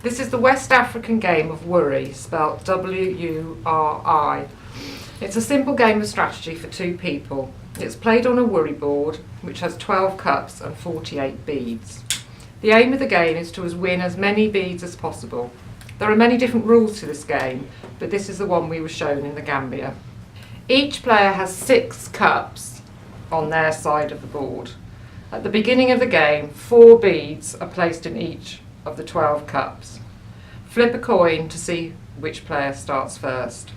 This is the West African game of Wuri, spelt W-U-R-I. It's a simple game of strategy for two people. It's played on a Wuri board, which has 12 cups and 48 beads. The aim of the game is to win as many beads as possible. There are many different rules to this game, but this is the one we were shown in the Gambia. Each player has 6 cups on their side of the board. At the beginning of the game, 4 beads are placed in each of the 12 cups. Flip a coin to see which player starts first.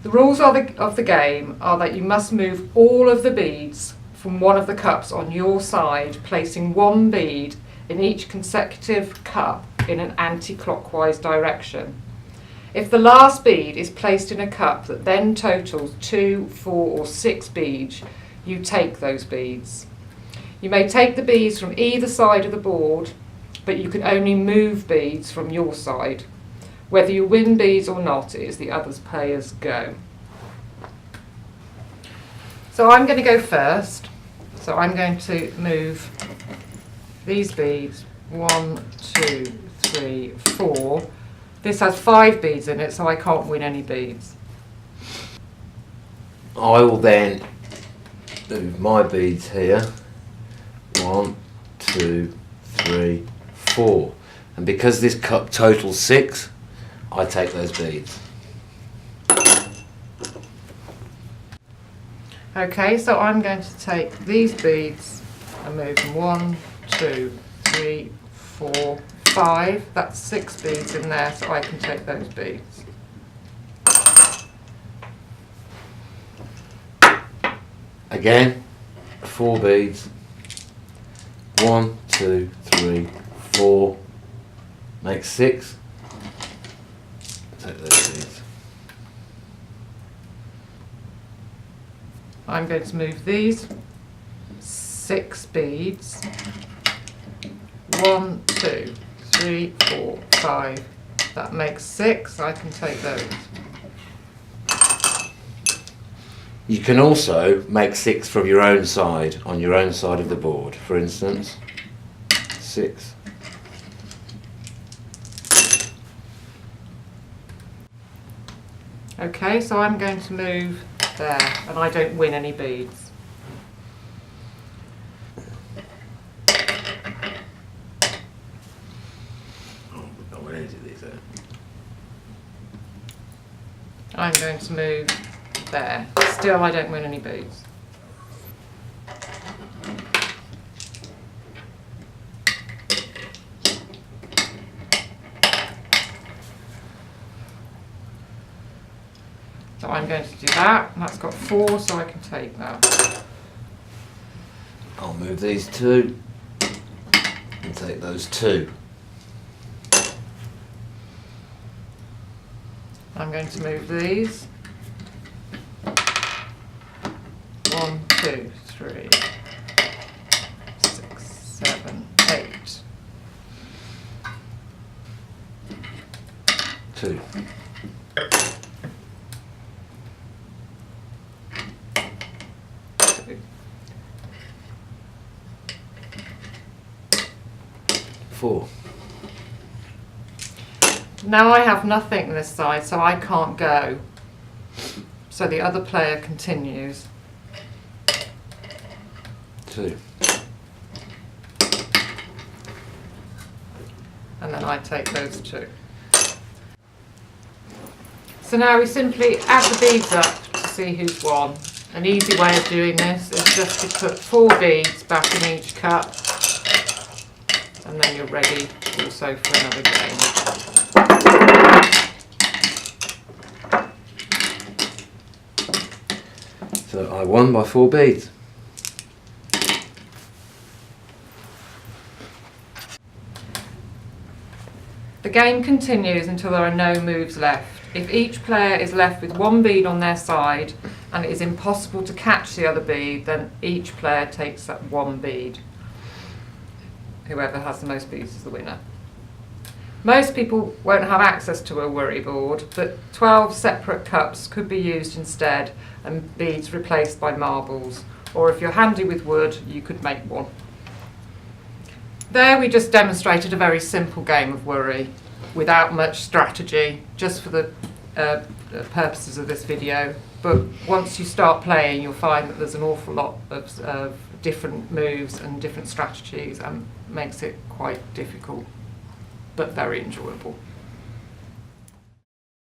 The rules of the game are that you must move all of the beads from one of the cups on your side, placing 1 bead in each consecutive cup in an anti-clockwise direction. If the last bead is placed in a cup that then totals 2, 4 or 6 beads, you take those beads. You may take the beads from either side of the board, but you can only move beads from your side. Whether you win beads or not, it is the other player's go. So I'm going to go first. So I'm going to move these beads, 1, 2, 3, 4. This has 5 beads in it, so I can't win any beads. I will then move my beads here. 1, 2, 3, 4. And because this cup totals 6, I take those beads. Okay, so I'm going to take these beads and move them 1, 2, 3, 4, 5. That's 6 beads in there, so I can take those beads. Again, 4 beads. 1, 2, 3, 4. Makes 6. Take those beads. I'm going to move these 6 beads. 1, 2, 3, 4, 5. That makes 6. I can take those. You can also make 6 from your own side, on your own side of the board. For instance, 6. Okay, so I'm going to move there, and I don't win any beads. Oh, where did these go? I'm going to move there. Still, I don't win any beads. So I'm going to do that, and that's got 4, so I can take that. I'll move these 2 and take those 2. I'm going to move these. 1, 2, 3, 6, 7, 8. 2. Four. Now I have nothing this side, so I can't go. So the other player continues. 2. And then I take those 2. So now we simply add the beads up to see who's won. An easy way of doing this is just to put 4 beads back in each cup, and then you're ready also for another game. So I won by 4 beads. The game continues until there are no moves left. If each player is left with 1 bead on their side and it is impossible to catch the other bead, then each player takes that 1 bead. Whoever has the most beads is the winner. Most people won't have access to a Wuri board, but 12 separate cups could be used instead and beads replaced by marbles. Or if you're handy with wood, you could make one. There we just demonstrated a very simple game of Wuri. without much strategy, just for the purposes of this video. But once you start playing, you'll find that there's an awful lot of different moves and different strategies, and makes it quite difficult, but very enjoyable.